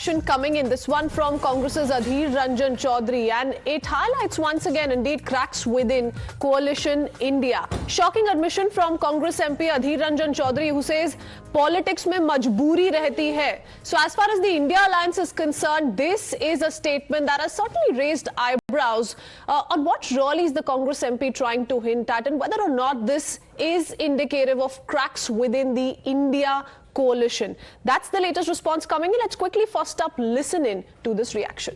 reaction coming in, this one from Congress's Adhir Ranjan Chaudhary, and it highlights once again indeed cracks within Coalition India. Shocking admission from Congress MP Adhir Ranjan Chaudhary, who says politics mein majboori rehti hai. So as far as the India alliance is concerned, this is a statement that has certainly raised eyebrows on what really is the Congress MP trying to hint at, and whether or not this is indicative of cracks within the India coalition. That's the latest response coming in. Let's quickly first up listen in to this reaction.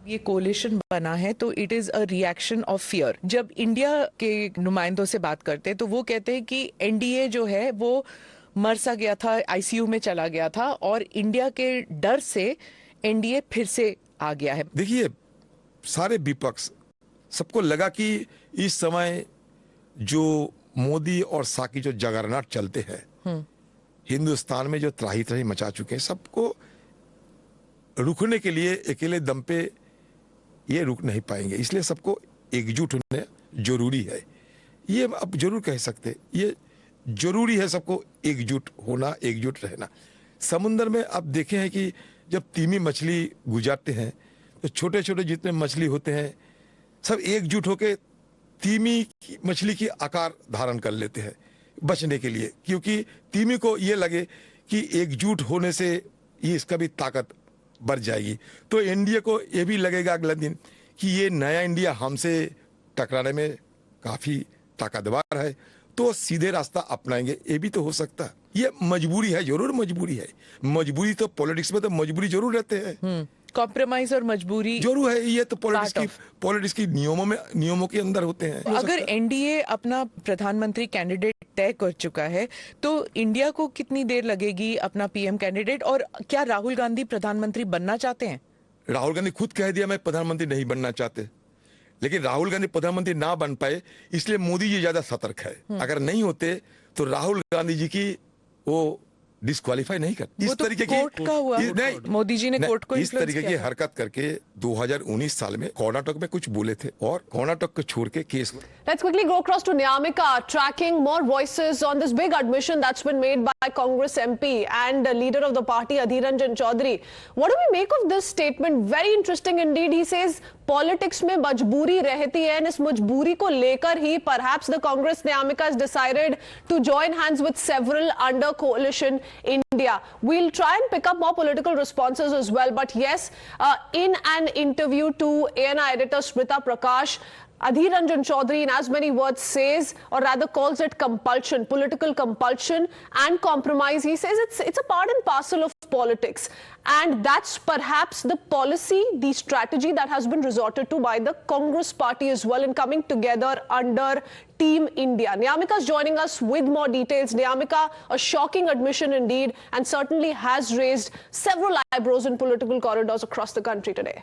ये collision बना है तो it is a reaction of fear. जब India के नुमाइंदों से बात करते हैं तो वो कहते हैं कि एनडीए जो है वो मर सा गया था, आईसीयू में चला गया था और इंडिया के डर से एनडीए फिर से आ गया है. देखिए, सारे विपक्ष सबको लगा कि इस समय जो मोदी और साकी जो जगरनाट चलते हैं हिंदुस्तान में, जो त्राही त्राही मचा चुके हैं, सबको रुकने के लिए अकेले दम पे ये रुक नहीं पाएंगे. इसलिए सबको एकजुट होना जरूरी है. ये अब जरूर कह सकते, ये जरूरी है सबको एकजुट होना, एकजुट रहना. समुद्र में आप देखे हैं कि जब तीमी मछली गुजारते हैं तो छोटे छोटे जितने मछली होते हैं सब एकजुट होकर तीमी मछली की आकार धारण कर लेते हैं बचने के लिए, क्योंकि तीमी को ये लगे कि एकजुट होने से ये इसका भी ताकत बढ़ जाएगी. तो इंडिया को ये भी लगेगा अगले दिन कि ये नया इंडिया हमसे टकराने में काफी ताकतवर है, तो सीधे रास्ता अपनाएंगे. ये भी तो हो सकता है. ये मजबूरी है, जरूर मजबूरी है. मजबूरी तो पॉलिटिक्स में तो मजबूरी जरूर रहते हैं. कॉम्प्रोमाइज और मजबूरी जरूर है. ये तो पॉलिटिक्स की नियमों के अंदर होते हैं. अगर एनडीए अपना प्रधानमंत्री कैंडिडेट तय कर चुका है तो इंडिया को कितनी देर लगेगी अपना पीएम कैंडिडेट, और क्या राहुल गांधी प्रधानमंत्री बनना चाहते हैं? राहुल गांधी खुद कह दिया मैं प्रधानमंत्री नहीं बनना चाहते, लेकिन राहुल गांधी प्रधानमंत्री ना बन पाए इसलिए मोदी जी ज्यादा सतर्क है. अगर नहीं होते तो राहुल गांधी जी की वो डिस्क्वालीफाई नहीं कर. इस तरीके की कोर्ट का हुआ, मोदी जी ने कोर्ट को इस तरीके की हरकत करके 2019 साल में कर्नाटक में कुछ बोले थे और कर्नाटक को छोड़ के case. Let's quickly go across to Nyamika, tracking more voices on this big admission that's been made by Congress MP and leader of the party Adhir Ranjan Chaudhary. What do we make of this statement? Very interesting indeed. He says politics में मजबूरी रहती है, and इस मजबूरी को लेकर ही perhaps the Congress Nyamika has decided to join hands with several under coalition India. We'll try and pick up more political responses as well, but yes, in an interview to ANI editor Smita Prakash, Adhir Ranjan Chaudhary in as many words says, or rather calls it compulsion, political compulsion and compromise. He says it's a part and parcel of politics, and that's perhaps the policy, the strategy that has been resorted to by the Congress party as well in coming together under Team India. Nyamika is joining us with more details. Nyamika, a shocking admission indeed, and certainly has raised several eyebrows in political corridors across the country today.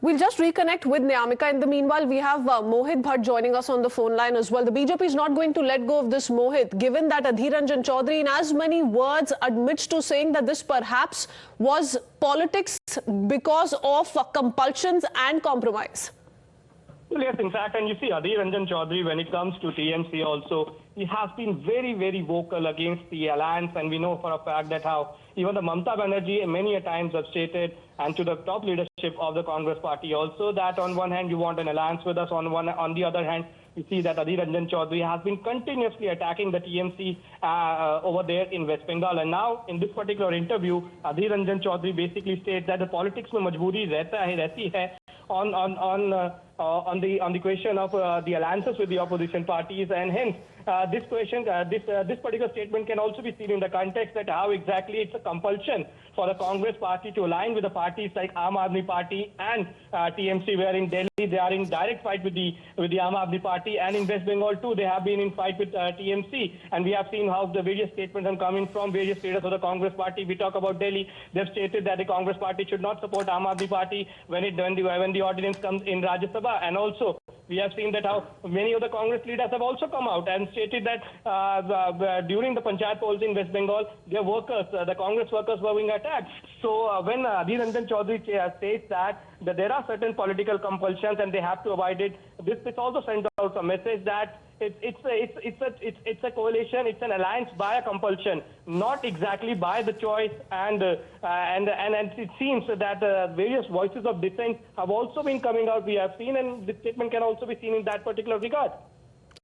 We'll just reconnect with Nyamika. In the meanwhile, we have Mohit Bhatt joining us on the phone line as well. The BJP is not going to let go of this, Mohit, given that Adhir Ranjan Chaudhary in as many words admits to saying that this perhaps was politics because of compulsions and compromise. Well, yes, in fact, and you see, Adhir Ranjan Chaudhary, when it comes to TMC also, he has been very, very vocal against the alliance, and we know for a fact that how even the Mamata Banerjee many a times have stated, and to the top leadership of the Congress party also, that on one hand you want an alliance with us, on the other hand, you see that Adhir Ranjan Chaudhary has been continuously attacking the TMC over there in West Bengal. And now, in this particular interview, Adhir Ranjan Chaudhary basically states that the politics mein majboori rehti hai on the question of the alliances with the opposition parties, and hence this particular statement can also be seen in the context that how exactly it's a compulsion for the Congress party to align with the parties like Aam Aadmi Party and TMC, where in Delhi they are in direct fight with the Aam Aadmi Party, and in West Bengal too they have been in fight with TMC, and we have seen how the various statements are coming from various leaders of the Congress party. We talk about Delhi, they've stated that the Congress party should not support Aam Aadmi Party when the ordinance comes in Rajya Sabha, and also We have seen that how many of the Congress leaders have also come out and stated that during the Panchayat polls in West Bengal, their workers, the Congress workers were being attacked. So when Adhir Ranjan Chaudhary states that there are certain political compulsions and they have to avoid it, this also sends out a message that it's a coalition, it's an alliance by a compulsion, not exactly by the choice. And it seems that various voices of dissent have also been coming out. We have seen, and this statement can also be seen in that particular regard.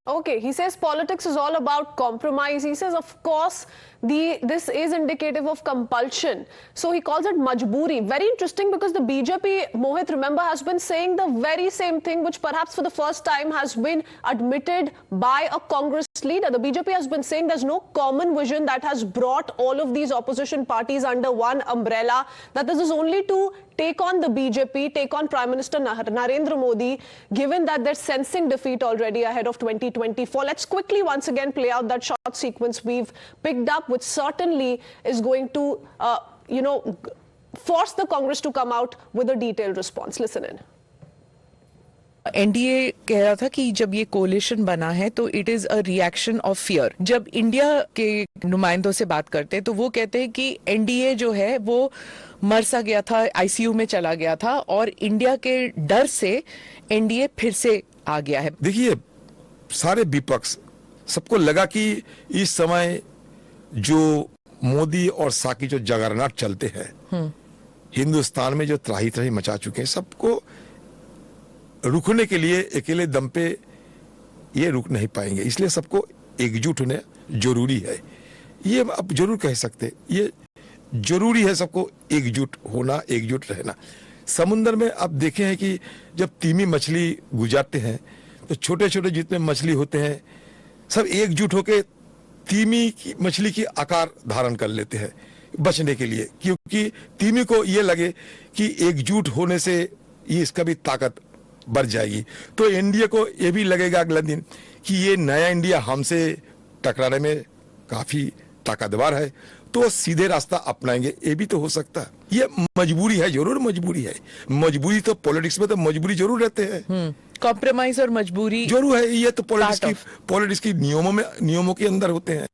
Okay, he says politics is all about compromise. He says, of course, this is indicative of compulsion. So he calls it majboori. Very interesting, because the BJP, Mohit, remember, has been saying the very same thing, which perhaps for the first time has been admitted by a Congress leader. The BJP has been saying there's no common vision that has brought all of these opposition parties under one umbrella, that this is only to take on the BJP, take on Prime Minister Narendra Modi, given that they're sensing defeat already ahead of 2024. Let's quickly once again play out that short sequence we've picked up, which certainly is going to, force the Congress to come out with a detailed response. Listen in. NDA कह रहा था कि जब ये collision बना है तो it is a reaction of fear. जब इंडिया के नुमाइंदों से बात करते हैं तो वो कहते हैं कि एनडीए जो है वो मर सा गया था, आईसीयू में चला गया था, और इंडिया के डर से एनडीए फिर से आ गया है। देखिए, सारे विपक्ष सबको लगा कि इस समय जो मोदी और साकी जो जगरनाट चलते हैं हिंदुस्तान में, जो त्राही त्राही मचा चुके हैं, सबको रुकने के लिए अकेले दम पे ये रुक नहीं पाएंगे। इसलिए सबको एकजुट होना जरूरी है। ये आप जरूर कह सकते, ये जरूरी है सबको एकजुट होना, एकजुट रहना। समुद्र में आप देखे हैं कि जब तीमी मछली गुजारते हैं तो छोटे छोटे जितने मछली होते हैं सब एकजुट होकर तीमी की मछली की आकार धारण कर लेते हैं बचने के लिए, क्योंकि तीमी को ये लगे कि एकजुट होने से ये इसका भी ताकत बढ़ जाएगी। तो इंडिया को ये भी लगेगा अगला दिन कि ये नया इंडिया हमसे टकराने में काफी ताकतवर है, तो सीधे रास्ता अपनाएंगे। ये भी तो हो सकता है। ये मजबूरी है, जरूर मजबूरी है। मजबूरी तो पॉलिटिक्स में तो मजबूरी जरूर रहते हैं। कॉम्प्रोमाइज और मजबूरी जरूर है। ये तो पॉलिटिक्स की नियमों के अंदर होते हैं।